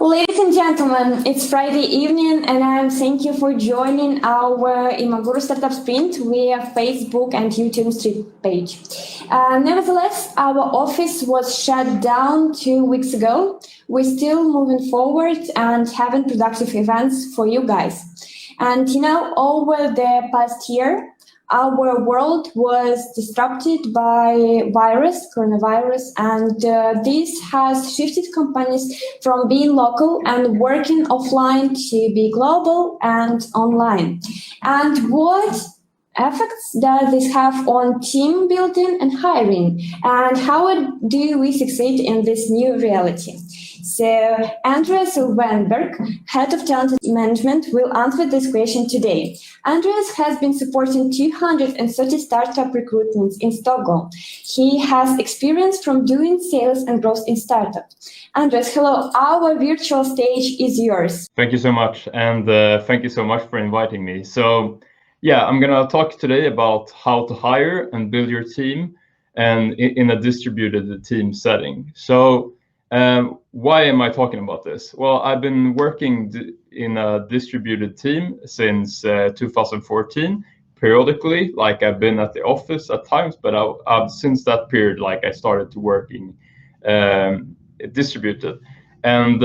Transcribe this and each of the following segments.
Ladies and gentlemen, it's Friday evening and thank you for joining our Imaguru Startup Sprint via Facebook and YouTube stream page. Nevertheless, our office was shut down 2 weeks ago. We're still moving forward and having productive events for you guys. And over the past year, our world was disrupted by coronavirus, and this has shifted companies from being local and working offline to be global and online. And what effects does this have on team building and hiring? And how do we succeed in this new reality? So Andreas Wennberg, Head of Talent Management, will answer this question today. Andreas has been supporting 230 startup recruitments in Stockholm. He has experience from doing sales and growth in startups. Andreas, hello. Our virtual stage is yours. Thank you so much, and thank you so much for inviting me. So, yeah, I'm going to talk today about how to hire and build your team and in a distributed team setting. So, why am I talking about this? Well, I've been working in a distributed team since 2014, periodically. Like I've been at the office at times, but I've since that period, like I started to working distributed. And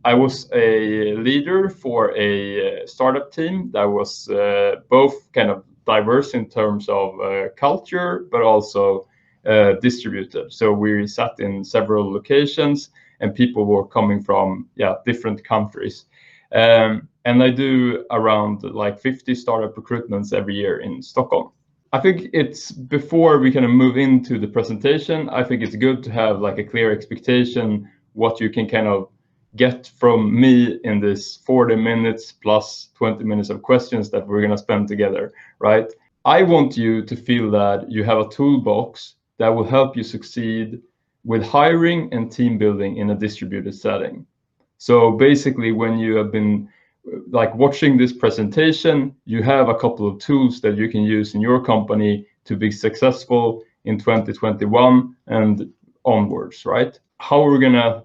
I was a leader for a startup team that was both kind of diverse in terms of culture, but also distributed. So we sat in several locations and people were coming from different countries. And I do around like 50 startup recruitments every year in Stockholm. I think it's, before we kind of move into the presentation, I think it's good to have like a clear expectation what you can kind of get from me in this 40 minutes plus 20 minutes of questions that we're going to spend together, right? I want you to feel that you have a toolbox that will help you succeed with hiring and team building in a distributed setting. So basically, when you have been like watching this presentation, you have a couple of tools that you can use in your company to be successful in 2021 and onwards, right? How are we gonna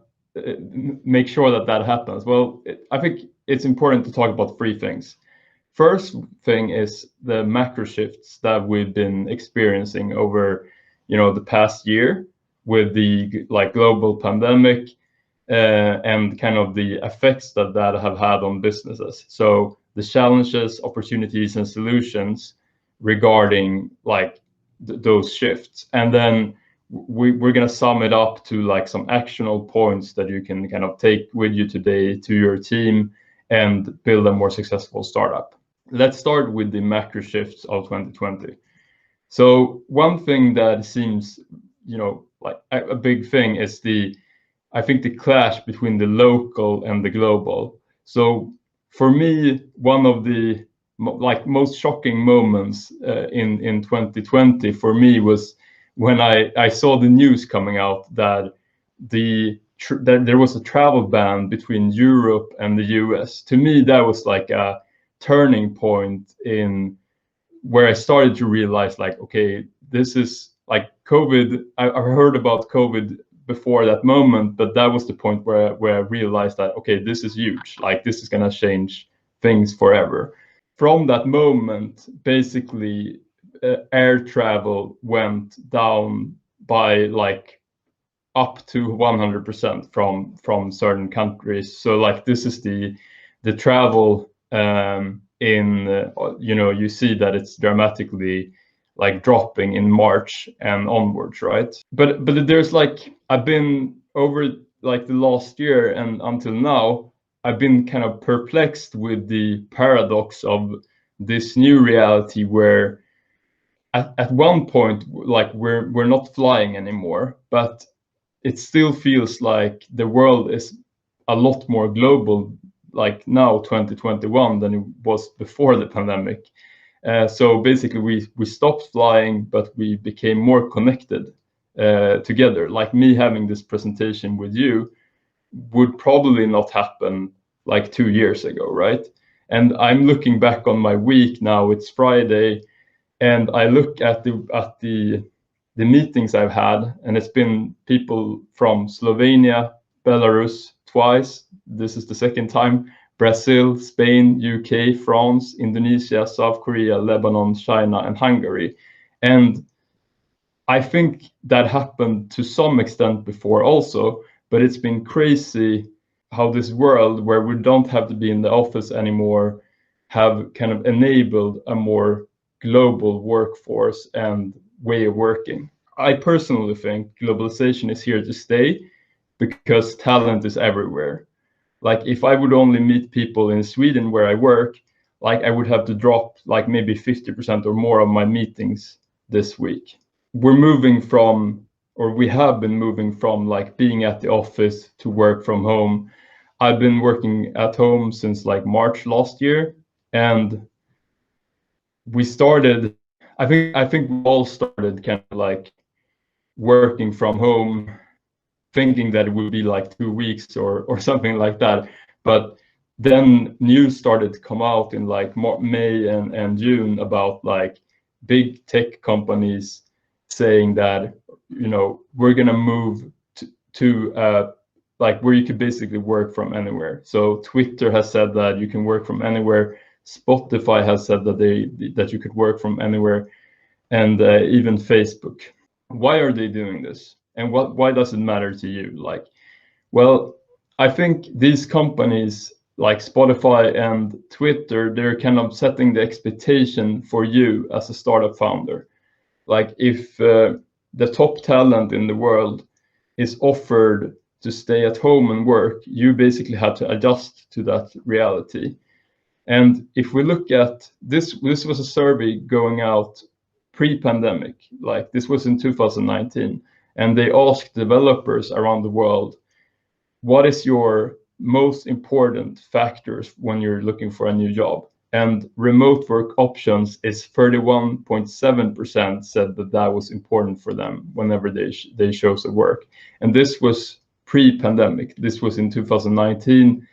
make sure that that happens? Well, I think it's important to talk about three things. First thing is the macro shifts that we've been experiencing over the past year with the global pandemic and kind of the effects that have had on businesses. So the challenges, opportunities, and solutions regarding those shifts. And then we're going to sum it up to some actionable points that you can kind of take with you today to your team and build a more successful startup. Let's start with the macro shifts of 2020. So one thing that seems, like a big thing is I think the clash between the local and the global. So for me, one of the most shocking moments in 2020 for me was when I saw the news coming out that that there was a travel ban between Europe and the US. To me, that was like a turning point in where I started to realize okay, this is like COVID. I heard about COVID before that moment, but that was the point where I realized that, okay, this is huge. This is going to change things forever. From that moment, basically, air travel went down by up to 100% from certain countries. So this is the travel you see that it's dramatically dropping in March and onwards, right? But there's I've been over the last year and until now, I've been kind of perplexed with the paradox of this new reality where at one point we're not flying anymore, but it still feels like the world is a lot more global now 2021 than it was before the pandemic. So basically we stopped flying, but we became more connected together. Me having this presentation with you would probably not happen 2 years ago, right? And I'm looking back on my week now. It's Friday, and I look at the meetings I've had, and it's been people from Slovenia, Belarus twice, this is the second time, Brazil, Spain, UK, France, Indonesia, South Korea, Lebanon, China, and Hungary. And I think that happened to some extent before also, but it's been crazy how this world where we don't have to be in the office anymore have kind of enabled a more global workforce and way of working. I personally think globalization is here to stay because talent is everywhere. Like if I would only meet people in Sweden where I work, like I would have to drop like maybe 50% or more of my meetings this week. We're moving from, or we have been moving from like being at the office to work from home. I've been working at home since like March last year, and we started, I think we all started kind of like working from home, thinking that it would be like 2 weeks or something like that. But then news started to come out in like May and June about like big tech companies saying that, you know, we're gonna move to like where you could basically work from anywhere. So Twitter has said that you can work from anywhere. Spotify has said that you could work from anywhere, and even Facebook. Why are they doing this? And why does it matter to you? Like, well, I think these companies like Spotify and Twitter, they're kind of setting the expectation for you as a startup founder. Like if the top talent in the world is offered to stay at home and work, you basically have to adjust to that reality. And if we look at this was a survey going out pre-pandemic, like this was in 2019, and they asked developers around the world, what is your most important factors when you're looking for a new job? And remote work options is 31.7% said that was important for them whenever they chose to work. And this was pre-pandemic. This was in 2019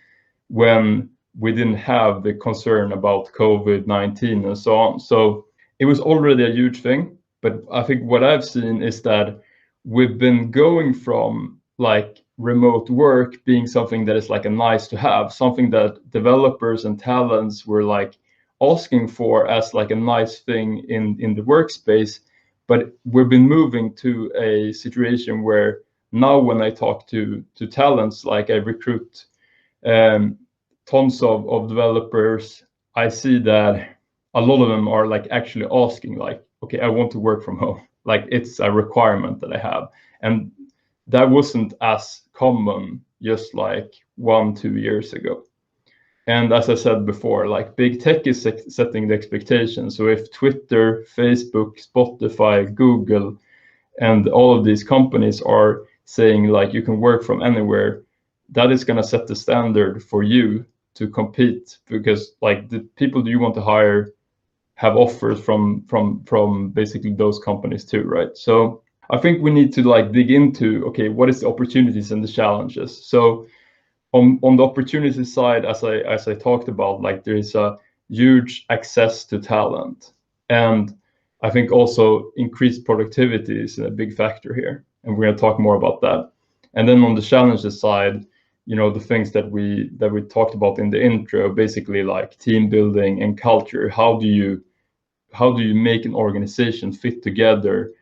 when we didn't have the concern about COVID-19 and so on. So it was already a huge thing. But I think what I've seen is that we've been going from like remote work being something that is like a nice to have, something that developers and talents were like asking for as like a nice thing in the workspace. But we've been moving to a situation where now when I talk to talents, like I recruit tons of developers, I see that a lot of them are like actually asking like, okay, I want to work from home. Like it's a requirement that I have. And that wasn't as common just like 1-2 years ago. And as I said before, like big tech is setting the expectation. So if Twitter, Facebook, Spotify, Google, and all of these companies are saying like you can work from anywhere, that is going to set the standard for you to compete, because like the people you want to hire have offers from basically those companies too, right? So I think we need to like dig into, okay, what is the opportunities and the challenges? So on the opportunity side, as I talked about, like there is a huge access to talent, and I think also increased productivity is a big factor here, and we're going to talk more about that. And then on the challenges side, you know, the things that we talked about in the intro, basically like team building and culture. How do you make an organization fit together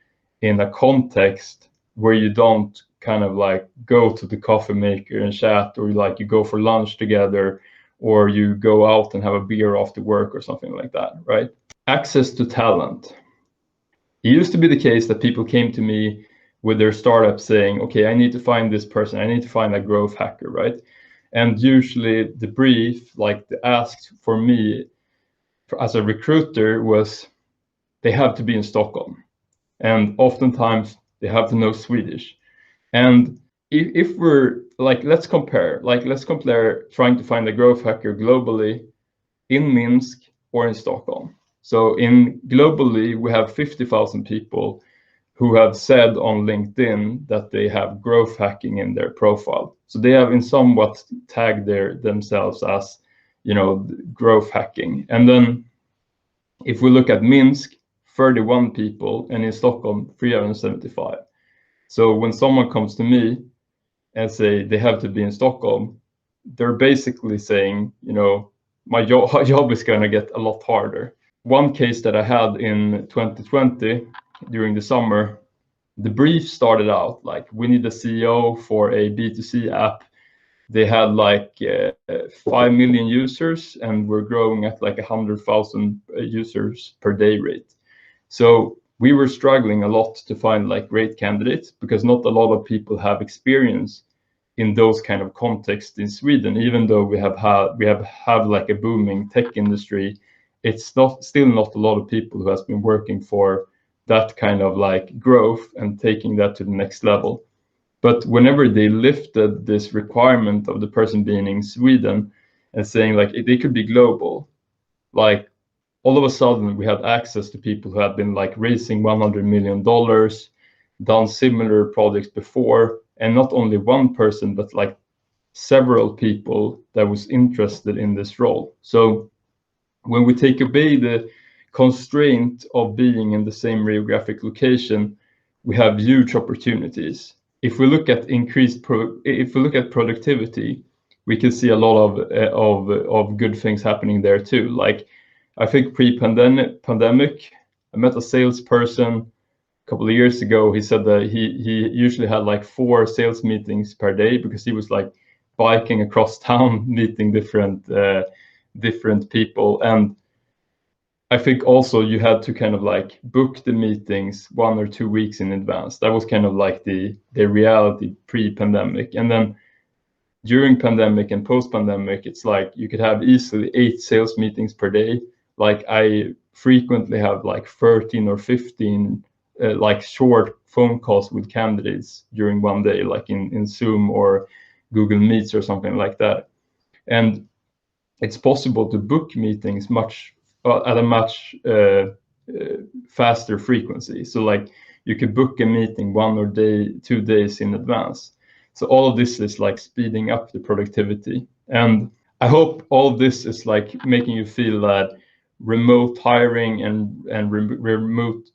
in a context where you don't kind of like go to the coffee maker and chat, or like you go for lunch together, or you go out and have a beer after work or something like that, right? Access to talent. It used to be the case that people came to me with their startup saying, okay, I need to find this person, I need to find a growth hacker, right? And usually the brief, like the ask for me as a recruiter was, they have to be in Stockholm. And oftentimes they have to know Swedish. And if we're like, let's compare trying to find a growth hacker globally in Minsk or in Stockholm. So in globally, we have 50,000 people who have said on LinkedIn that they have growth hacking in their profile. So they have in somewhat tagged themselves as, you know, growth hacking. And then if we look at Minsk, 31 people, and in Stockholm, 375. So when someone comes to me and say they have to be in Stockholm, they're basically saying, you know, my job is going to get a lot harder. One case that I had in 2020 during the summer, the brief started out like, we need a CEO for a B2C app. They had like 5 million users, and we're growing at like 100,000 users per day rate. So we were struggling a lot to find like great candidates, because not a lot of people have experience in those kind of contexts in Sweden. Even though we have like a booming tech industry, it's still not a lot of people who has been working for that kind of like growth and taking that to the next level. But whenever they lifted this requirement of the person being in Sweden and saying like they could be global, like all of a sudden we had access to people who had been like raising $100 million, done similar projects before, and not only one person, but like several people that was interested in this role. So when we take away the constraint of being in the same geographic location, we have huge opportunities. If we look at productivity, we can see a lot of good things happening there too. Like I think pre-pandemic, I met a salesperson a couple of years ago. He said that he usually had like 4 sales meetings per day, because he was like biking across town, meeting different people. And I think also you had to kind of like book the meetings 1 or 2 weeks in advance. That was kind of like the reality pre-pandemic. And then during pandemic and post-pandemic, it's like you could have easily 8 sales meetings per day. Like I frequently have like 13 or 15 like short phone calls with candidates during one day, like in Zoom or Google Meets or something like that. And it's possible to book meetings at a much faster frequency. So like you could book a meeting 1 or 2 days in advance. So all of this is like speeding up the productivity. And I hope all of this is like making you feel that remote hiring and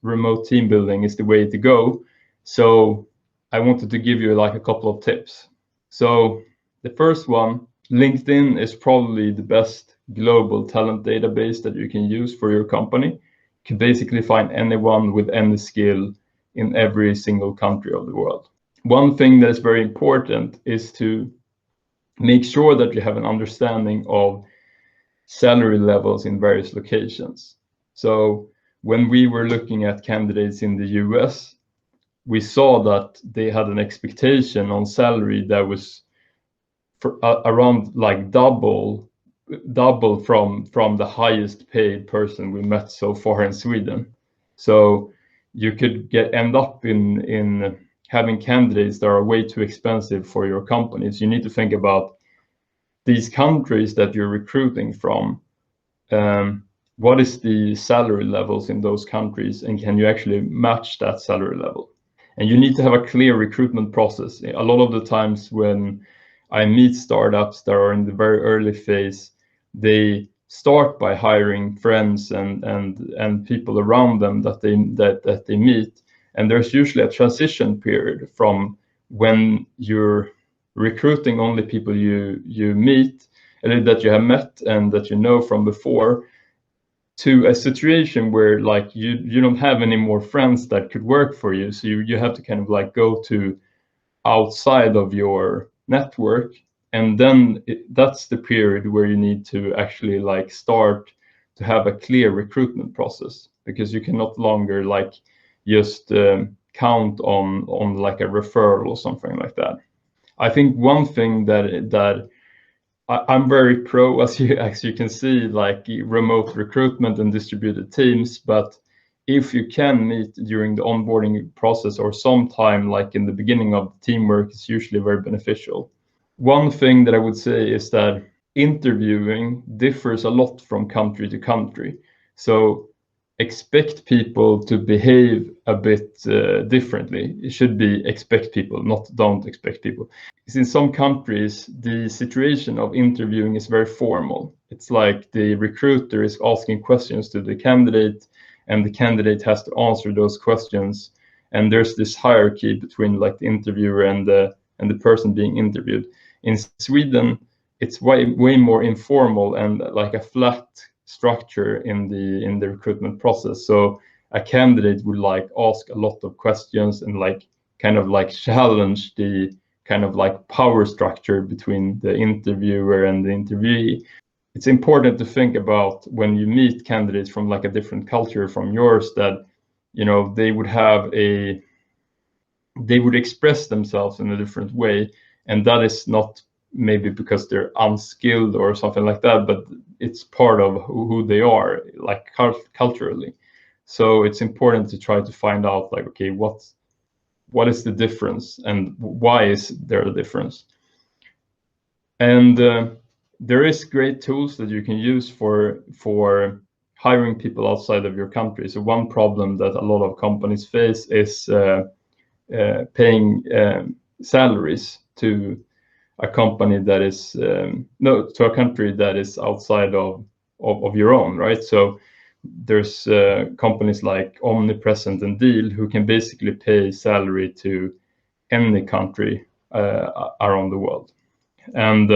remote team building is the way to go. So I wanted to give you like a couple of tips. So the first one, LinkedIn is probably the best global talent database that you can use for your company. You can basically find anyone with any skill in every single country of the world. One thing that is very important is to make sure that you have an understanding of salary levels in various locations. So when we were looking at candidates in the US, we saw that they had an expectation on salary that was around like double from the highest paid person we met so far in Sweden. So you could end up in having candidates that are way too expensive for your company. So you need to think about these countries that you're recruiting from. What is the salary levels in those countries, and can you actually match that salary level? And you need to have a clear recruitment process. A lot of the times when I meet startups that are in the very early phase, they start by hiring friends and people around them that they meet, and there's usually a transition period from when you're recruiting only people you meet and that you have met and that you know from before, to a situation where like you don't have any more friends that could work for you, so you have to kind of like go to outside of your network. And then that's the period where you need to actually like start to have a clear recruitment process, because you can no longer like just count on like a referral or something like that. I think one thing that I'm very pro, as you can see, like remote recruitment and distributed teams. But if you can meet during the onboarding process or sometime like in the beginning of teamwork, it's usually very beneficial. One thing that I would say is that interviewing differs a lot from country to country. So expect people to behave a bit differently. It should be expect people, not don't expect people. Because in some countries, the situation of interviewing is very formal. It's like the recruiter is asking questions to the candidate, and the candidate has to answer those questions. And there's this hierarchy between like the interviewer and the person being interviewed. In Sweden, it's way more informal and like a flat structure in the recruitment process. So a candidate would like ask a lot of questions and like kind of like challenge the kind of like power structure between the interviewer and the interviewee. It's important to think about when you meet candidates from like a different culture from yours, that, you know, they would express themselves in a different way. And that is not maybe because they're unskilled or something like that, but it's part of who they are, like culturally. So it's important to try to find out, like, okay, what is the difference and why is there a difference? And there is great tools that you can use for hiring people outside of your country. So one problem that a lot of companies face is paying salaries to a company that is to a country that is outside of your own, right? So there's companies like Omnipresent and Deal who can basically pay salary to any country around the world. And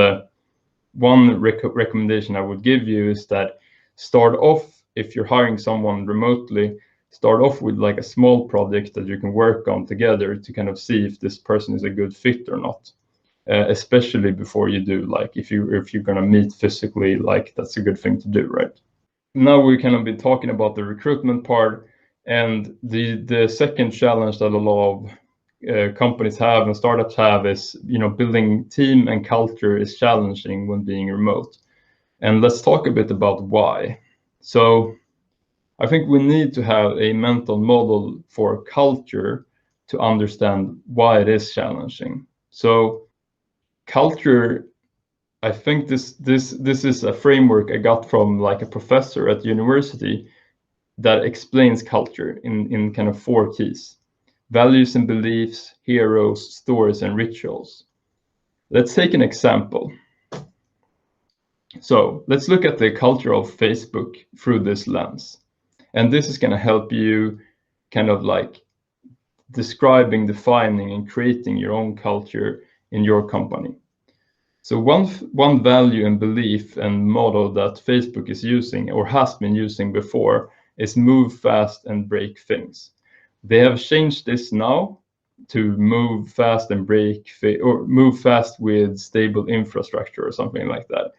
one recommendation I would give you is that start off, if you're hiring someone remotely, start off with like a small project that you can work on together to kind of see if this person is a good fit or not. Especially before you do, like if you're gonna meet physically, like that's a good thing to do, right? Now we kind of been talking about the recruitment part, and the second challenge that a lot of companies have and startups have is, you know, building team and culture is challenging when being remote. And let's talk a bit about why. So I think we need to have a mental model for culture to understand why it is challenging. So culture, I think this is a framework I got from like a professor at university that explains culture in kind of 4 keys: values and beliefs, heroes, stories, and rituals. Let's take an example. So let's look at the culture of Facebook through this lens. And this is going to help you kind of like describing, defining, and creating your own culture in your company. So one value and belief and motto that Facebook is using or has been using before is move fast and break things. They have changed this now to move fast and or move fast with stable infrastructure or something like that.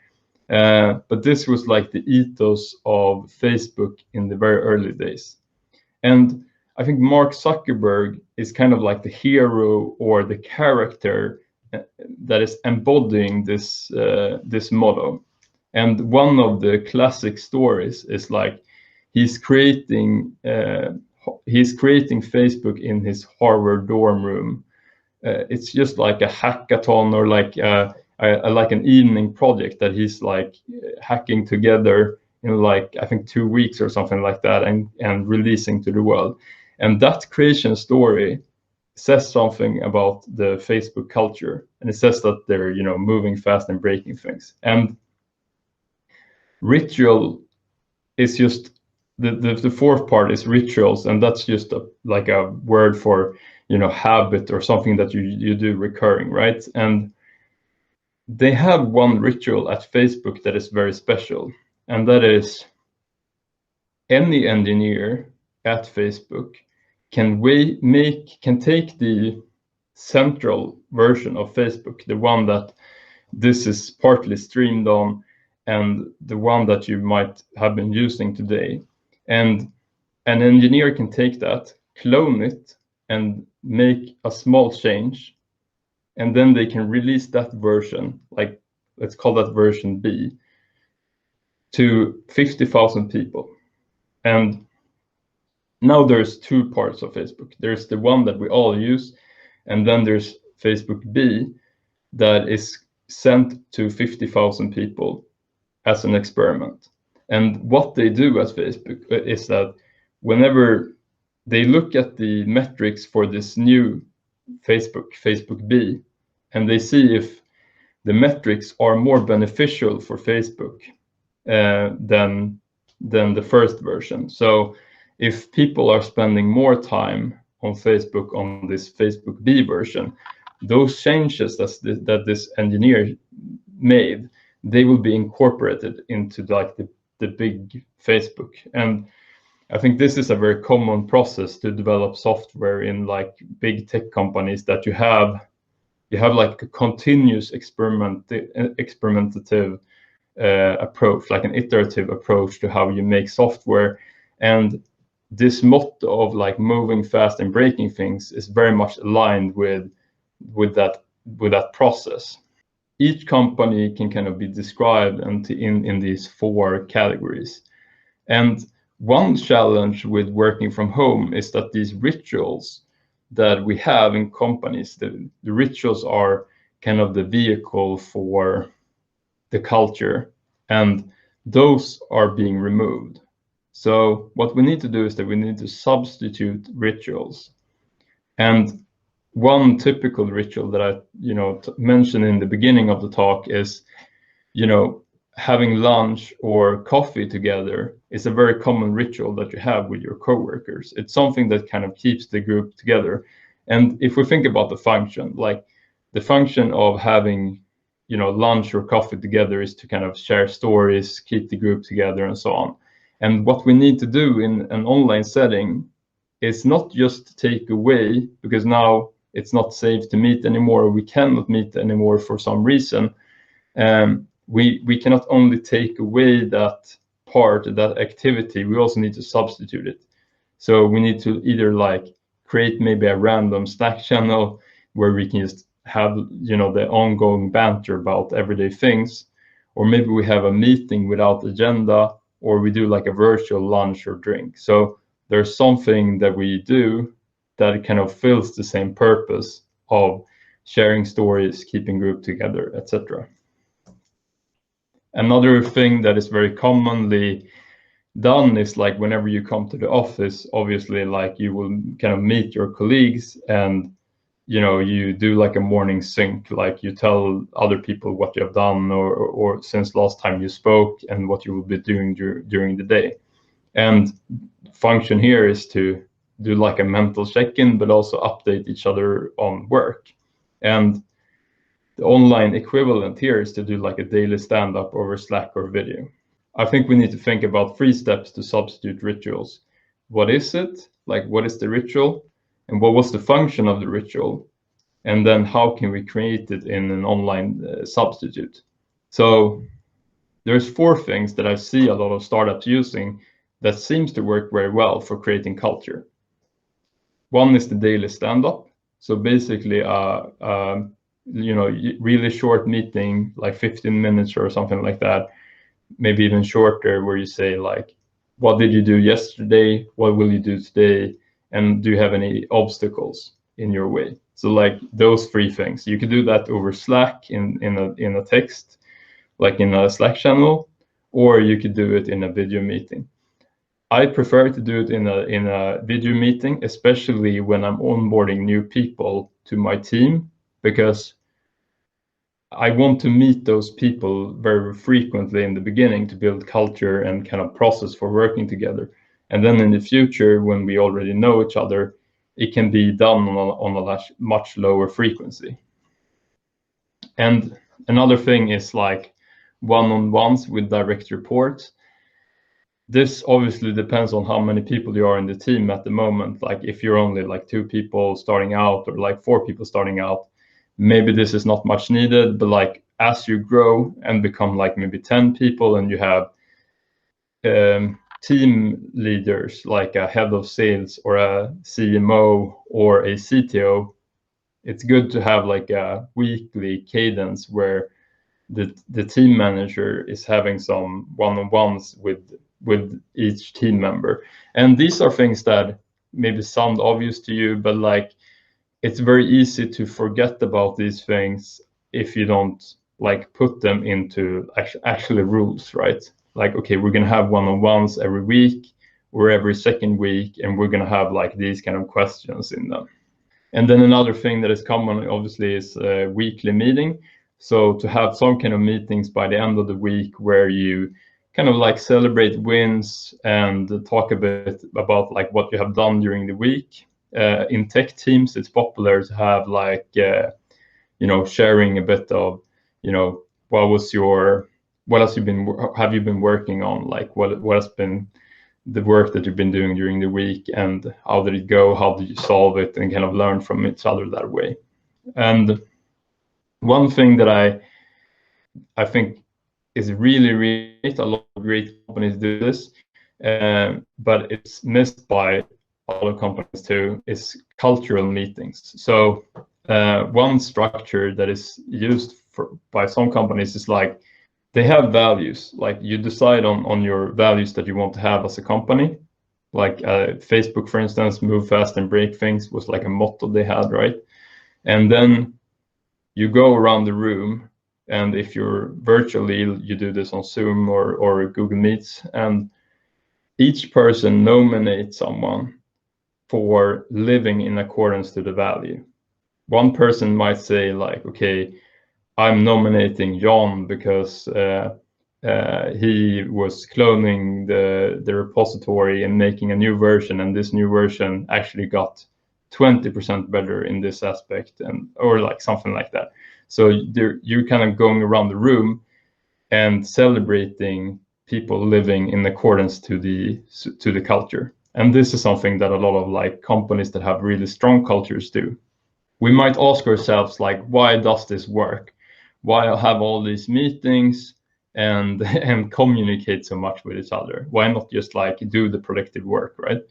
But this was like the ethos of Facebook in the very early days. And I think Mark Zuckerberg is kind of like the hero or the character that is embodying this motto. And one of the classic stories is like he's creating Facebook in his Harvard dorm room. It's just like a hackathon or like an evening project that he's like hacking together in like I think 2 weeks or something like that, and releasing to the world. And that creation story says something about the Facebook culture, and it says that they're, you know, moving fast and breaking things. And ritual is just the fourth part is rituals, and that's just like a word for, you know, habit or something that you do recurring, right? And they have one ritual at Facebook that is very special, and that is any engineer at Facebook can take the central version of Facebook, the one that this is partly streamed on, and the one that you might have been using today. And an engineer can take that, clone it, and make a small change. And then they can release that version, like let's call that version B, to 50,000 people. And now there's 2 parts of Facebook. There's the one that we all use, and then there's Facebook B that is sent to 50,000 people as an experiment. And what they do at Facebook is that whenever they look at the metrics for this new Facebook B, and they see if the metrics are more beneficial for Facebook than the first version. So if people are spending more time on Facebook on this Facebook B version, those changes that this engineer made, they will be incorporated into like the big Facebook. And I think this is a very common process to develop software in like big tech companies, that you have like a continuous experimentative approach, like an iterative approach to how you make software. And this motto of like moving fast and breaking things is very much aligned with that process. Each company can kind of be described in these 4 categories. And one challenge with working from home is that these rituals that we have in companies, the rituals are kind of the vehicle for the culture, and those are being removed. So what we need to do is that we need to substitute rituals. And one typical ritual that I mentioned in the beginning of the talk is having lunch or coffee together is a very common ritual that you have with your coworkers. It's something that kind of keeps the group together. And if we think about the function, like the function of having lunch or coffee together is to kind of share stories, keep the group together, and so on. And what we need to do in an online setting is not just take away, because now it's not safe to meet anymore, we cannot meet anymore for some reason. We cannot only take away that part, that activity, we also need to substitute it. So we need to either like create maybe a random Slack channel where we can just have the ongoing banter about everyday things, or maybe we have a meeting without agenda, or we do like a virtual lunch or drink. So there's something that we do that kind of fills the same purpose of sharing stories, keeping group together, etc. Another thing that is very commonly done is like whenever you come to the office, obviously like you will kind of meet your colleagues, and you do like a morning sync, like you tell other people what you have done or since last time you spoke, and what you will be doing during the day. And function here is to do like a mental check-in, but also update each other on work. And the online equivalent here is to do like a daily stand-up over Slack or video. I think we need to think about 3 steps to substitute rituals. What is it? Like, what is the ritual? And what was the function of the ritual? And then how can we create it in an online substitute? So there's 4 things that I see a lot of startups using that seems to work very well for creating culture. One is the daily stand-up. So basically really short meeting, like 15 minutes or something like that, maybe even shorter, where you say like, what did you do yesterday? What will you do today? And do you have any obstacles in your way? So like those 3 things. You could do that over Slack in a text, like in a Slack channel, or you could do it in a video meeting. I prefer to do it in a video meeting, especially when I'm onboarding new people to my team, because I want to meet those people very frequently in the beginning to build culture and kind of process for working together. And then in the future, when we already know each other, it can be done on a much lower frequency. And another thing is like one-on-ones with direct reports. This obviously depends on how many people you are in the team at the moment. Like if you're only like 2 people starting out, or like 4 people starting out, maybe this is not much needed. But like as you grow and become like maybe 10 people, and you have team leaders like a head of sales or a CMO or a CTO, it's good to have like a weekly cadence where the team manager is having some one-on-ones with each team member. And these are things that maybe sound obvious to you, but like it's very easy to forget about these things if you don't like put them into actually rules, right? Like, okay, we're gonna have one-on-ones every week or every second week, and we're gonna have like these kind of questions in them. And then another thing that is common, obviously, is a weekly meeting. So to have some kind of meetings by the end of the week where you kind of like celebrate wins and talk a bit about like what you have done during the week. In tech teams, it's popular to have like, sharing a bit of, have you been working on? Like what has been the work that you've been doing during the week, and how did it go? How did you solve it, and kind of learn from each other that way. And one thing that I think is really, really a lot of great companies do this, but it's missed by other companies too, is cultural meetings. So one structure that is used by some companies is like, they have values. Like you decide on your values that you want to have as a company. Like Facebook, for instance, move fast and break things was like a motto they had, right? And then you go around the room, and if you're virtually, you do this on Zoom or Google Meets, and each person nominates someone for living in accordance to the value. One person might say like, okay, I'm nominating John because he was cloning the repository and making a new version, and this new version actually got 20% better in this aspect, or like something like that. So you're kind of going around the room and celebrating people living in accordance to the culture. And this is something that a lot of like companies that have really strong cultures do. We might ask ourselves like, why does this work? Why have all these meetings and communicate so much with each other? Why not just like do the predictive work, right?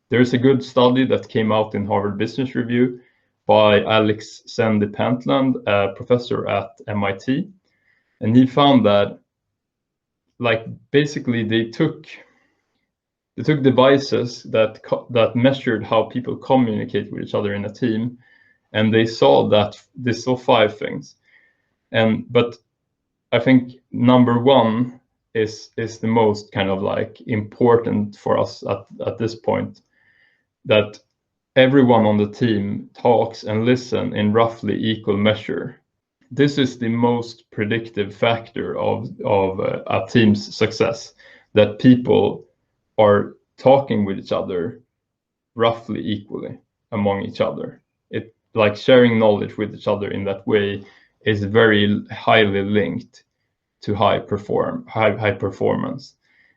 There's a good study that came out in Harvard Business Review by Alex Sandy-Pentland, a professor at MIT. And he found that like basically they took devices that measured how people communicate with each other in a team, and they saw 5 things. But I think number one is the most kind of like important for us at this point, that everyone on the team talks and listen in roughly equal measure. This is the most predictive factor of a team's success, that people are talking with each other roughly equally among each other. It like sharing knowledge with each other in that way is very highly linked to high performance.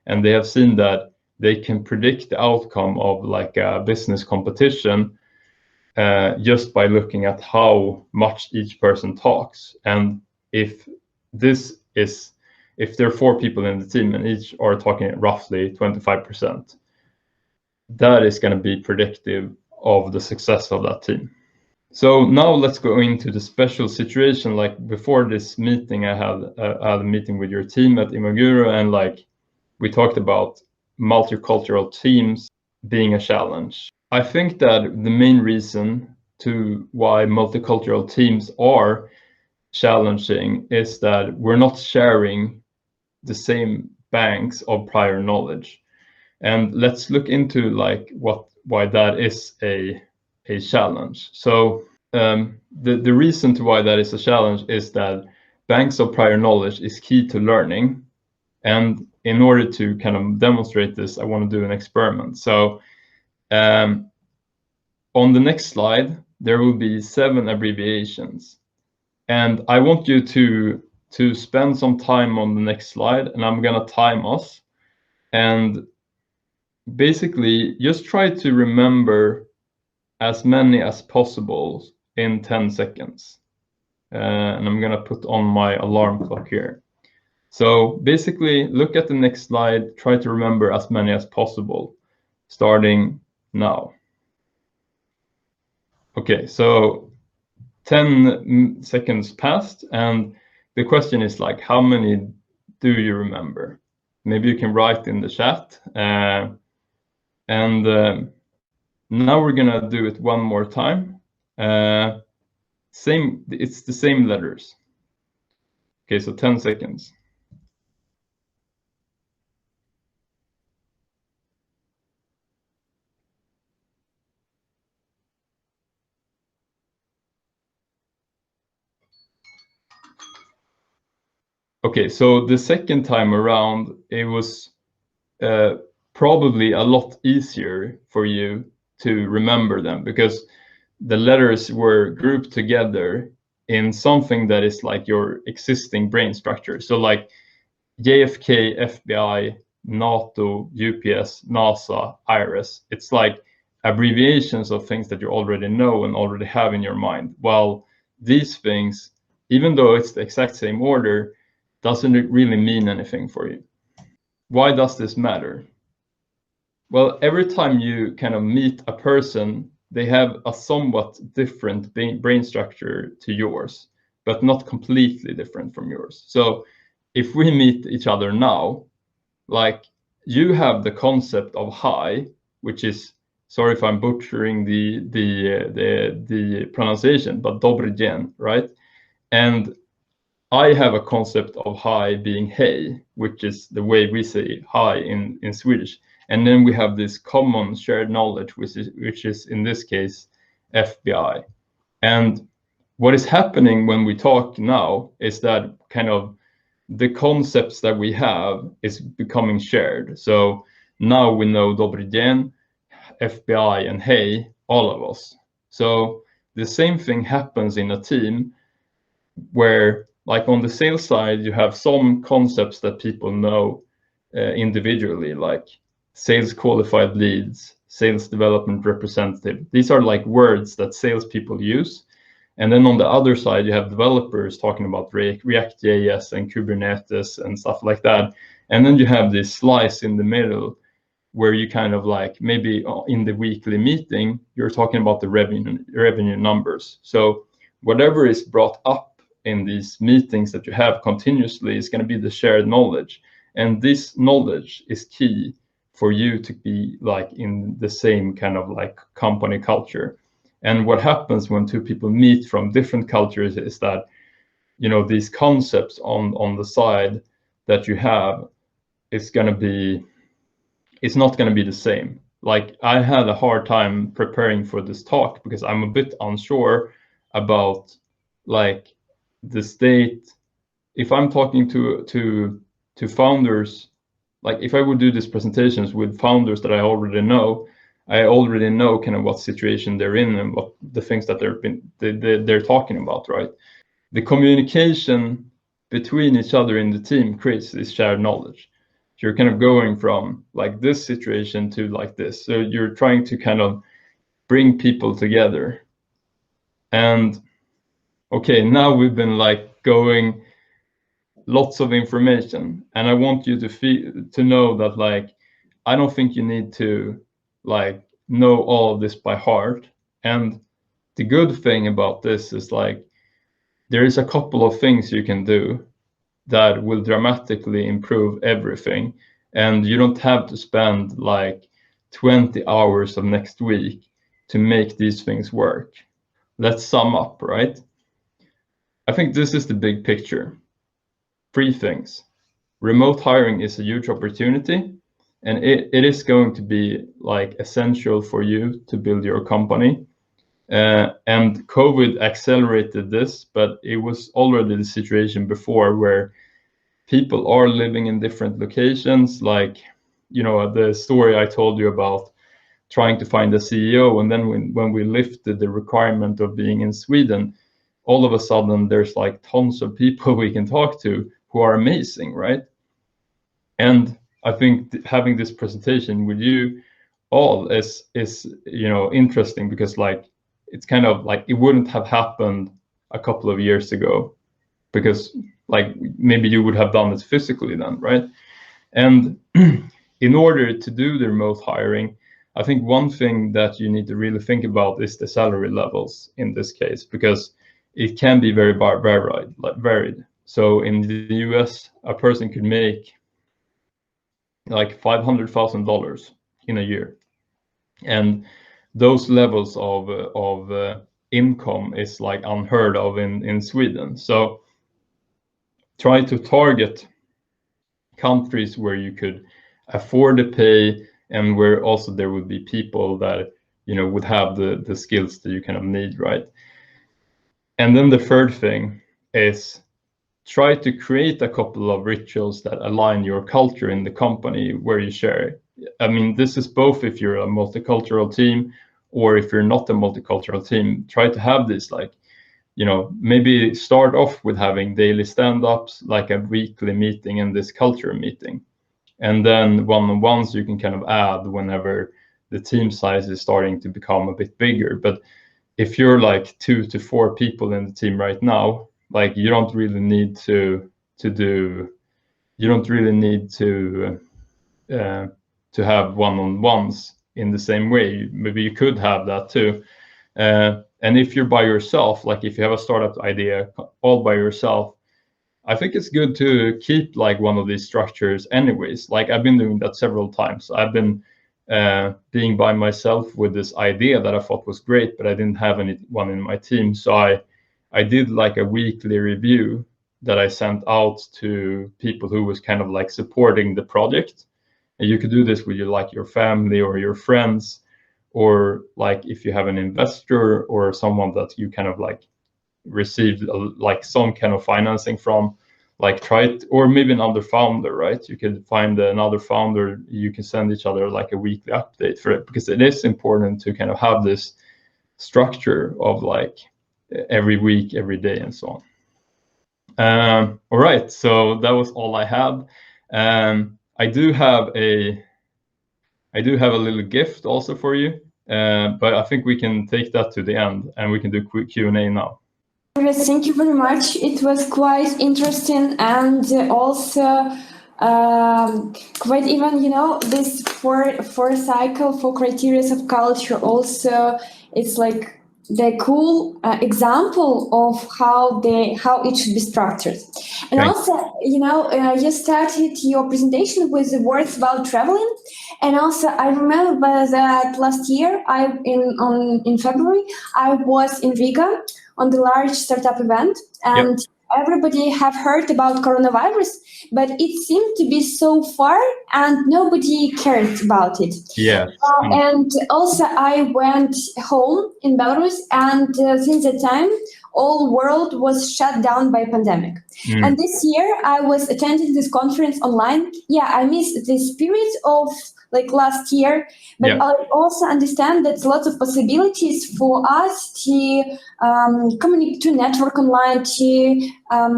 And they have seen that they can predict the outcome of like a business competition just by looking at how much each person talks. And if there are 4 people in the team and each are talking roughly 25%, that is going to be predictive of the success of that team. So now let's go into the special situation. Like before this meeting, I had a meeting with your team at Imaguru, and like we talked about multicultural teams being a challenge. I think that the main reason to why multicultural teams are challenging is that we're not sharing the same banks of prior knowledge. And let's look into like why that is a challenge. So the reason to why that is a challenge is that banks of prior knowledge is key to learning. And in order to kind of demonstrate this, I want to do an experiment. So on the next slide, there will be 7 abbreviations. And I want you to spend some time on the next slide, and I'm going to time us. And basically, just try to remember as many as possible in 10 seconds. And I'm going to put on my alarm clock here. So basically, look at the next slide, try to remember as many as possible, starting now. Okay, so 10 seconds passed, and the question is like, how many do you remember? Maybe you can write in the chat. Now we're gonna do it one more time. It's the same letters. Okay, so 10 seconds. Okay, so the second time around, it was probably a lot easier for you to remember them because the letters were grouped together in something that is like your existing brain structure. So like JFK, FBI, NATO, UPS, NASA, IRS, it's like abbreviations of things that you already know and already have in your mind. While these things, even though it's the exact same order, doesn't really mean anything for you. Why does this matter? Well, every time you kind of meet a person, they have a somewhat different brain structure to yours, but not completely different from yours. So if we meet each other now, like you have the concept of hi, which is, sorry if I'm butchering the pronunciation, but dobrý, right? And I have a concept of hi being hey, which is the way we say hi in Swedish. And then we have this common shared knowledge, which is in this case, FBI. And what is happening when we talk now is that kind of the concepts that we have is becoming shared. So now we know dobrý, FBI, and hey, all of us. So the same thing happens in a team where, like on the sales side, you have some concepts that people know individually, like sales qualified leads, sales development representative. These are like words that salespeople use. And then on the other side, you have developers talking about React.js and Kubernetes and stuff like that. And then you have this slice in the middle where you kind of like, maybe in the weekly meeting, you're talking about the revenue numbers. So whatever is brought up in these meetings that you have continuously is going to be the shared knowledge. And this knowledge is key for you to be like in the same kind of like company culture. And what happens when two people meet from different cultures is that, you know, these concepts on the side that you have is going to be, it's not going to be the same. Like I had a hard time preparing for this talk because I'm a bit unsure about like the state. If I'm talking to founders, like if I would do these presentations with founders that I already know kind of what situation they're in and what the things that they're talking about, right? The communication between each other in the team creates this shared knowledge. You're kind of going from like this situation to like this. So you're trying to kind of bring people together. And okay, now we've been like going lots of information, and I want you to know that like I don't think you need to like know all of this by heart. And the good thing about this is like there is a couple of things you can do that will dramatically improve everything, and you don't have to spend like 20 hours of next week to make these things work. Let's sum up, right? I think this is the big picture. 3 things. Remote hiring is a huge opportunity, and it is going to be like essential for you to build your company. And COVID accelerated this, but it was already the situation before where people are living in different locations. Like, you know, the story I told you about trying to find a CEO, and then when we lifted the requirement of being in Sweden, all of a sudden there's like tons of people we can talk to who are amazing, right? And I think having this presentation with you all is you know, interesting because like it's kind of like it wouldn't have happened a couple of years ago because like maybe you would have done it physically then, right? And in order to do the remote hiring, I think one thing that you need to really think about is the salary levels in this case, because it can be very varied. So in the US, a person could make like $500,000 in a year, and those levels of income is like unheard of in Sweden. So try to target countries where you could afford to pay and where also there would be people that, you know, would have the skills that you kind of need, right? And then the third thing is try to create a couple of rituals that align your culture in the company where you share. I mean, this is both if you're a multicultural team or if you're not a multicultural team. Try to have this like maybe start off with having daily stand-ups, like a weekly meeting and this culture meeting. And then one-on-ones you can kind of add whenever the team size is starting to become a bit bigger. But if you're like 2 to 4 people in the team right now, like you don't really need to have one-on-ones in the same way. Maybe you could have that too. And if you're by yourself, like if you have a startup idea all by yourself, I think it's good to keep like one of these structures anyways. Like I've been doing that several times. I've been being by myself with this idea that I thought was great, but I didn't have anyone in my team. So I did like a weekly review that I sent out to people who was kind of like supporting the project. And you could do this with your family or your friends, or like if you have an investor or someone that you kind of like received like some kind of financing from, like try it, or maybe another founder, right? You could find another founder, you can send each other like a weekly update for it, because it is important to kind of have this structure of like every week, every day, and so on. All right, so that was all I had. I do have a little gift also for you, but I think we can take that to the end and we can do quick Q&A now. Yes, thank you very much. It was quite interesting, and also quite even, this four cycle, 4 criteria of culture. Also, it's like the cool example of how it should be structured. And also, you started your presentation with the words about traveling. And also, I remember that last year, in February, I was in Riga on the large startup event, and everybody have heard about coronavirus, but it seemed to be so far and nobody cared about it. Yeah. And also I went home in Belarus, and since that time, all world was shut down by pandemic. And this year I was attending this conference online. Yeah, I missed the spirit of like last year, but I also understand that lots of possibilities for us to communicate, to network online, to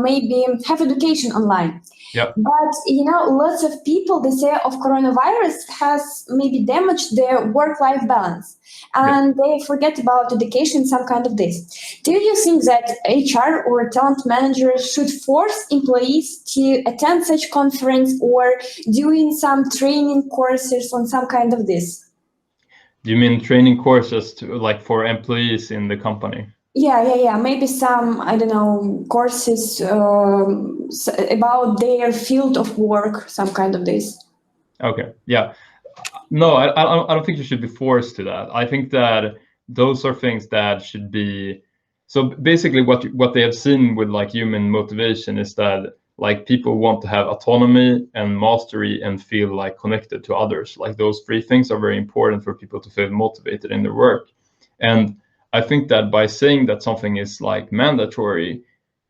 maybe have education online. But lots of people, they say of coronavirus has maybe damaged their work-life balance, and they forget about education, some kind of this. Do you think that HR or talent managers should force employees to attend such conference, or doing some training courses on some kind of this? Do you mean training courses for employees in the company? Yeah. Maybe some, I don't know, courses about their field of work, some kind of this. Okay, yeah. No, I don't think you should be forced to that. I think that those are things that should be. So basically, what they have seen with like human motivation is that like people want to have autonomy and mastery and feel like connected to others. Like those 3 things are very important for people to feel motivated in their work. And I think that by saying that something is like mandatory,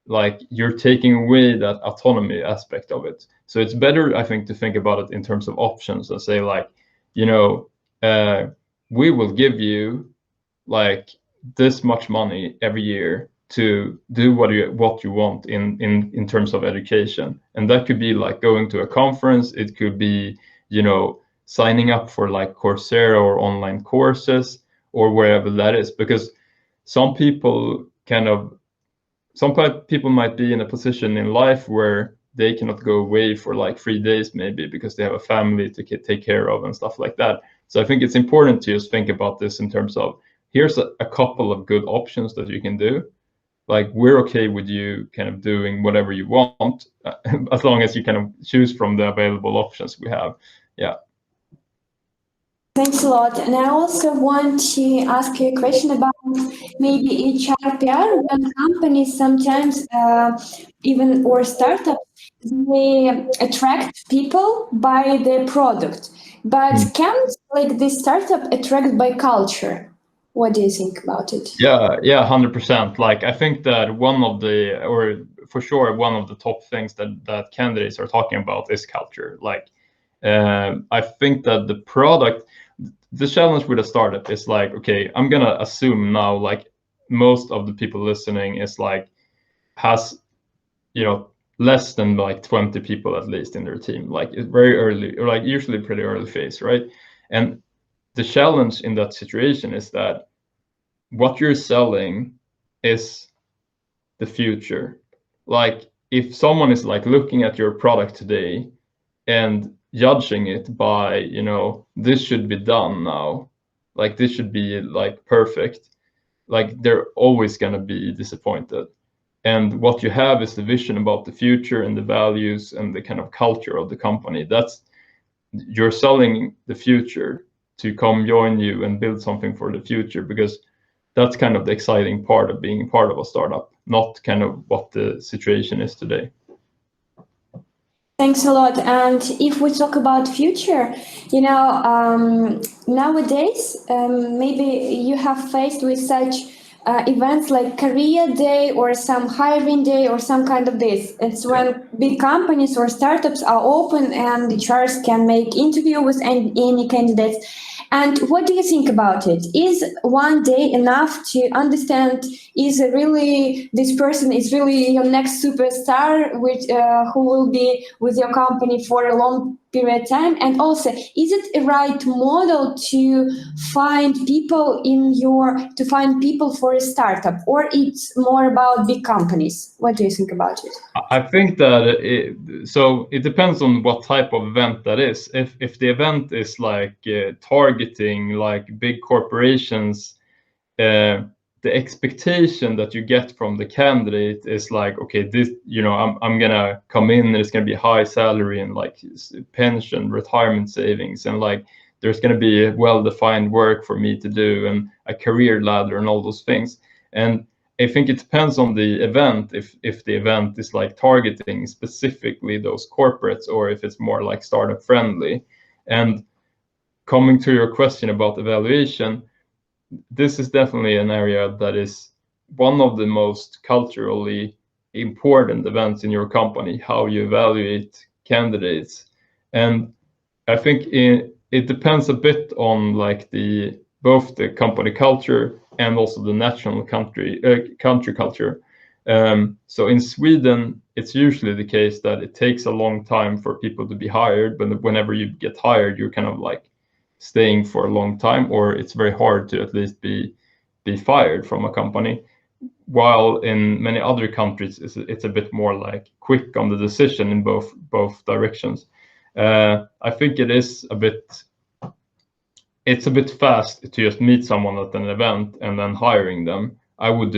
like you're taking away that autonomy aspect of it. So it's better, I think, to think about it in terms of options and say like, we will give you like this much money every year to do what you want in terms of education. And that could be like going to a conference. It could be, signing up for like Coursera or online courses or wherever that is, because some people might be in a position in life where they cannot go away for like 3 days maybe because they have a family to take care of and stuff like that. So I think it's important to just think about this in terms of, here's a couple of good options that you can do. Like we're okay with you kind of doing whatever you want, as long as you kind of choose from the available options we have. Yeah. Thanks a lot. And I also want to ask you a question about maybe HR PR. When companies sometimes, or startups, they attract people by their product, but can't like the startup attract by culture? What do you think about it? Yeah, 100%. Like I think that one of the top things that candidates are talking about is culture. Like I think that the challenge with a startup is like, okay, I'm gonna assume now like most of the people listening is like has, you know, less than like 20 people at least in their team. Like it's very early, or like usually pretty early phase, right? And the challenge in that situation is that what you're selling is the future. Like if someone is like looking at your product today and judging it by, you know, this should be done now, like this should be like perfect, like they're always going to be disappointed. And what you have is the vision about the future and the values and the kind of culture of the company. That's, you're selling the future to come join you and build something for the future, because that's kind of the exciting part of being part of a startup, not kind of what the situation is today. Thanks a lot. And if we talk about future, you know, nowadays, maybe you have faced with such events like career day or some hiring day or some kind of this. It's when big companies or startups are open and HRs can make interview with any candidates. And what do you think about it? Is one day enough to understand is really this person is really your next superstar, which who will be with your company for a long period of time? And also, is it a right model to find people for a startup, or it's more about big companies? What do you think about it? I think that it depends on what type of event that is. If the event is like targeting like big corporations, the expectation that you get from the candidate is like, okay, this, you know, I'm gonna come in and it's gonna be high salary and like pension, retirement savings, and like there's gonna be a well-defined work for me to do and a career ladder and all those things. And I think it depends on the event, if the event is like targeting specifically those corporates, or if it's more like startup friendly. And coming to your question about evaluation, this is definitely an area that is one of the most culturally important events in your company, how you evaluate candidates. And I think it depends a bit on like both the company culture and also the national country culture. So in Sweden, it's usually the case that it takes a long time for people to be hired, but whenever you get hired, you're kind of like staying for a long time, or it's very hard to at least be fired from a company. While in many other countries, it's a bit more like quick on the decision in both directions. I think it's a bit fast to just meet someone at an event and then hiring them. I would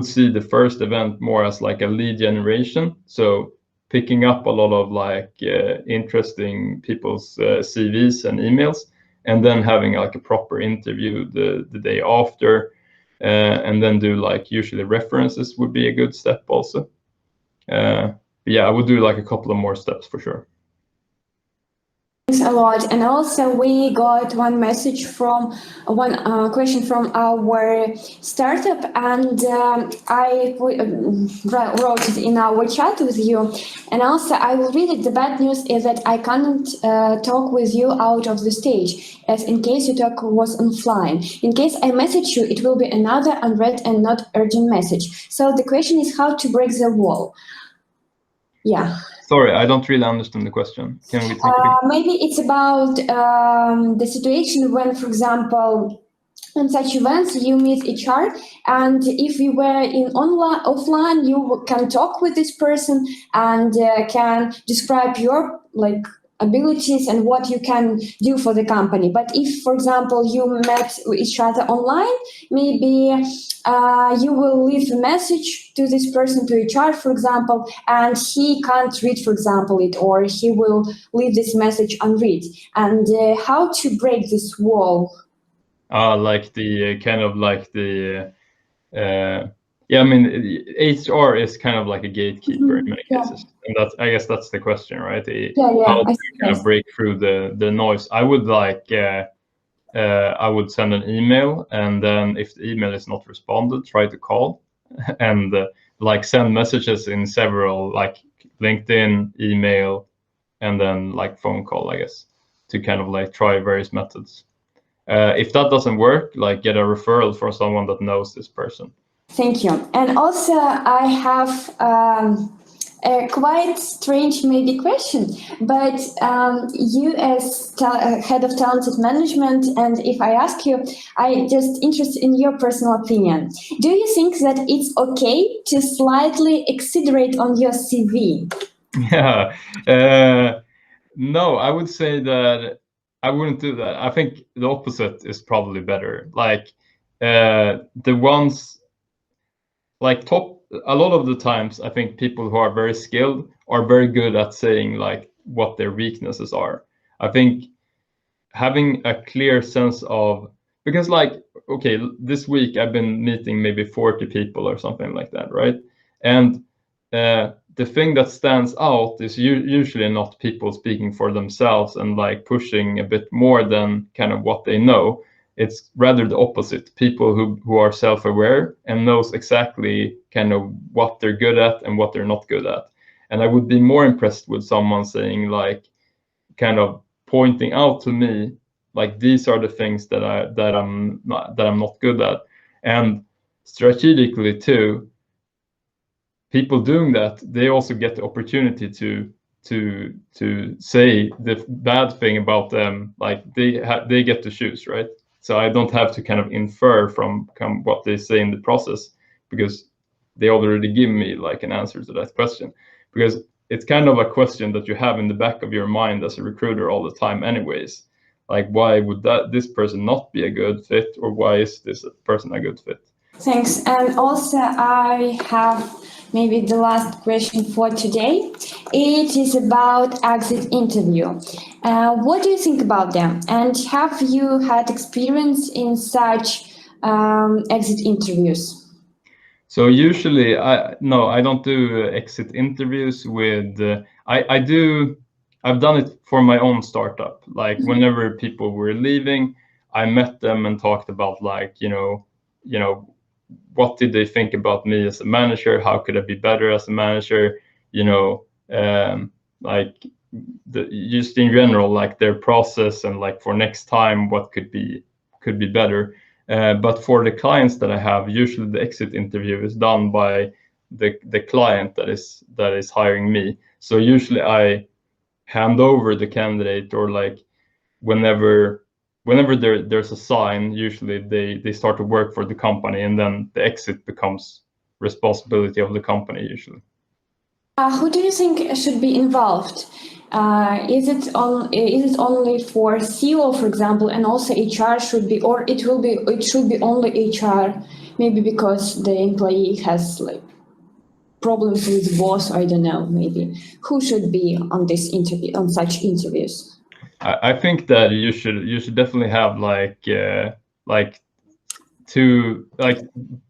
see the first event more as like a lead generation. So picking up a lot of like interesting people's CVs and emails, and then having like a proper interview the day after, and then do like usually references would be a good step also. Yeah, I would do like a couple of more steps for sure. Thanks a lot. And also we got one question from our startup, and I wrote it in our chat with you. And also I will read it. The bad news is that I cannot talk with you out of the stage, as in case your talk was offline. In case I message you, it will be another unread and not urgent message. So the question is how to break the wall. Yeah. Sorry, I don't really understand the question. Can we take it? Maybe it's about the situation when, for example, in such events you meet HR, and if you were in offline, you can talk with this person and can describe your abilities and what you can do for the company. But if, for example, you met each other online, maybe you will leave a message to this person, to HR, for example, and he can't read, for example, it, or he will leave this message unread. And how to break this wall? Yeah, I mean, HR is kind of like a gatekeeper in many cases, and I guess that's the question, right? How do you kind of break through the noise? I would I would send an email, and then if the email is not responded, try to call, and send messages in several, like LinkedIn, email, and then like phone call, I guess, to kind of try various methods. If that doesn't work, like get a referral from someone that knows this person. Thank you. And also I have a quite strange maybe question, but you as head of talented management, and if I ask you, I just interested in your personal opinion. Do you think that it's okay to slightly exaggerate on your CV? Yeah. No, I would say that I wouldn't do that. I think the opposite is probably better. Like the ones like a lot of the times, I think people who are very skilled are very good at saying like what their weaknesses are. I think having a clear sense of, because like, okay, this week I've been meeting maybe 40 people or something like that, right? And the thing that stands out is usually not people speaking for themselves and like pushing a bit more than kind of what they know. It's rather the opposite. People who are self-aware and knows exactly kind of what they're good at and what they're not good at. And I would be more impressed with someone saying like, kind of pointing out to me, like these are the things that I'm not good at. And strategically too, people doing that, they also get the opportunity to say the bad thing about them. Like they get to choose, right? So I don't have to kind of infer from what they say in the process, because they already give me like an answer to that question. Because it's kind of a question that you have in the back of your mind as a recruiter all the time anyways. Like, why would this person not be a good fit, or why is this person a good fit? Thanks. And also I have maybe the last question for today. It is about exit interview. What do you think about them? And have you had experience in such exit interviews? So usually, I don't do exit interviews with. I've done it for my own startup. Like whenever people were leaving, I met them and talked about like what did they think about me as a manager? How could I be better as a manager? Like just in general, like their process and like for next time, what could be better. But for the clients that I have, usually the exit interview is done by the client that is hiring me. So usually I hand over the candidate, or like whenever there's a sign, usually they start to work for the company, and then the exit becomes responsibility of the company usually. Who do you think should be involved? Is it only for CEO, for example, and also HR should be, or it should be only HR, maybe because the employee has like problems with boss, I don't know, maybe. Who should be on this interview, on such interviews? I think that you should definitely have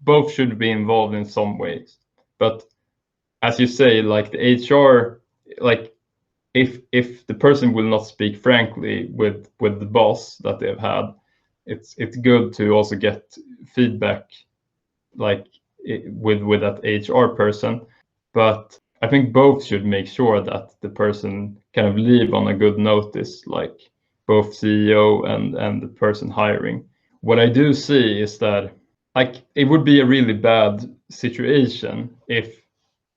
both should be involved in some ways. But as you say, like the HR, like if the person will not speak frankly with the boss that they've had, it's good to also get feedback like with that HR person. But I think both should make sure that the person kind of leave on a good notice, like both CEO and the person hiring. What I do see is that like it would be a really bad situation if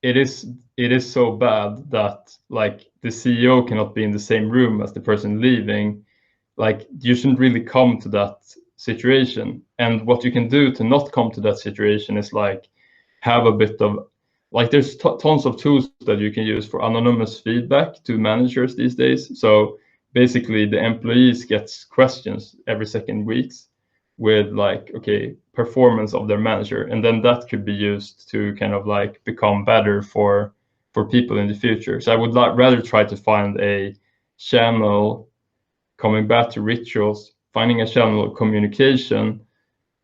it is so bad that like the CEO cannot be in the same room as the person leaving. Like you shouldn't really come to that situation. And what you can do to not come to that situation is like have a bit of like there's tons of tools that you can use for anonymous feedback to managers these days. So basically the employees gets questions every second weeks with like, okay, performance of their manager, and then that could be used to kind of like become better for people in the future. So I would rather try to find a channel, coming back to rituals, finding a channel of communication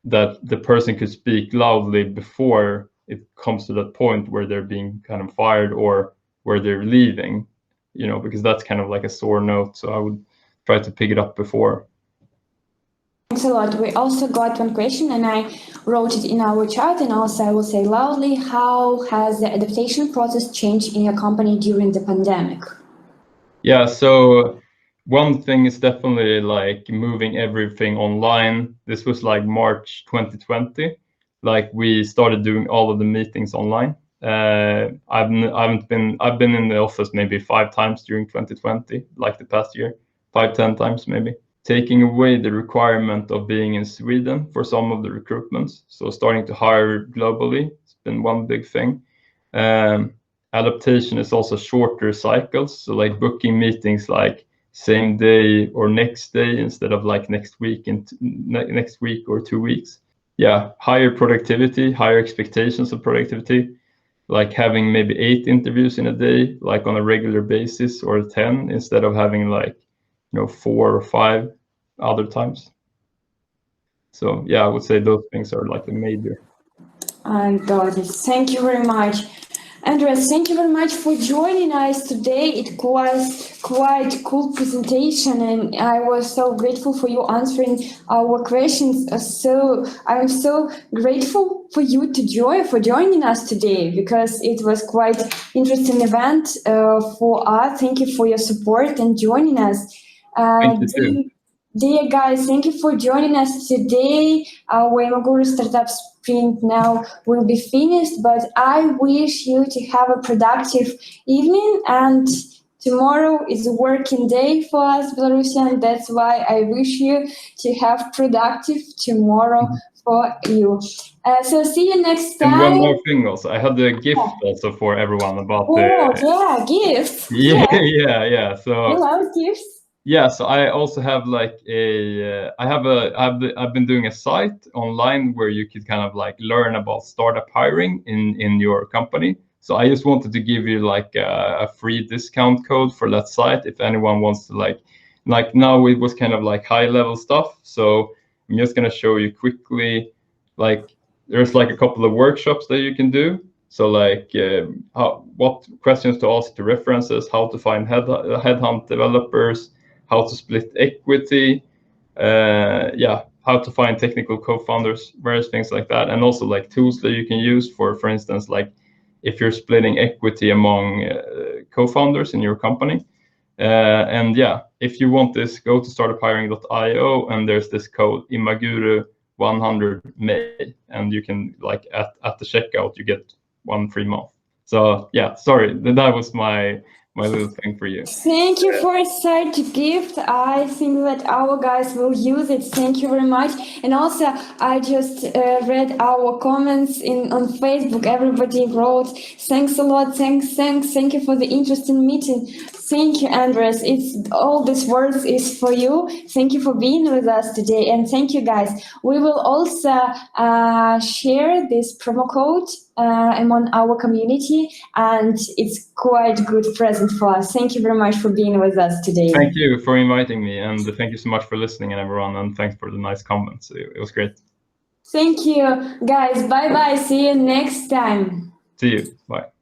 that the person could speak loudly before it comes to that point where they're being kind of fired or where they're leaving, because that's kind of like a sore note. So I would try to pick it up before. Thanks a lot. We also got one question, and I wrote it in our chat, and also I will say loudly, how has the adaptation process changed in your company during the pandemic? Yeah, so one thing is definitely like moving everything online. This was like March 2020. Like we started doing all of the meetings online. I've been in the office maybe 5 times during 2020, like the past year, 5-10 times maybe. Taking away the requirement of being in Sweden for some of the recruitments. So starting to hire globally, it's been one big thing. Adaptation is also shorter cycles. So like booking meetings like same day or next day instead of like next week or 2 weeks. Yeah, higher productivity, higher expectations of productivity, like having maybe 8 interviews in a day, like on a regular basis, or 10 instead of having like 4 or 5 other times. So yeah, I would say those things are like the major. I got it. Thank you very much. Andreas, thank you very much for joining us today. It was quite cool presentation, and I was so grateful for you answering our questions. So I'm so grateful for you to joining us today, because it was quite interesting event for us. Thank you for your support and joining us. Thank you too. Dear guys, thank you for joining us today. Our Imaguru Startup Sprint now will be finished, but I wish you to have a productive evening, and tomorrow is a working day for us, Belarusian. That's why I wish you to have productive tomorrow for you. So see you next time. And one more thing also, I had a gift also for everyone about gifts. Yeah. So I love gifts. Yeah, so I also have like I've been doing a site online where you could kind of like learn about startup hiring in your company. So I just wanted to give you like a free discount code for that site if anyone wants to like now it was kind of like high level stuff. So I'm just gonna show you quickly, like there's like a couple of workshops that you can do. So like what questions to ask to references, how to find headhunt developers, how to split equity, how to find technical co-founders, various things like that, and also like tools that you can use for instance, like if you're splitting equity among co-founders in your company. And yeah, if you want this, go to startuphiring.io, and there's this code Imaguru 100 May, and you can like at the checkout you get 1 free month. So yeah, sorry, that was my little thing for you. Thank you for such a gift. I think that our guys will use it. Thank you very much. And also, I just read our comments on Facebook. Everybody wrote, "Thanks a lot. Thank you for the interesting meeting." Thank you, Andreas. It's all these words is for you. Thank you for being with us today, and thank you, guys. We will also share this promo code among our community, and it's quite good present for us. Thank you very much for being with us today. Thank you for inviting me, and thank you so much for listening, and everyone, and thanks for the nice comments. It was great. Thank you, guys. Bye bye. See you next time. See you. Bye.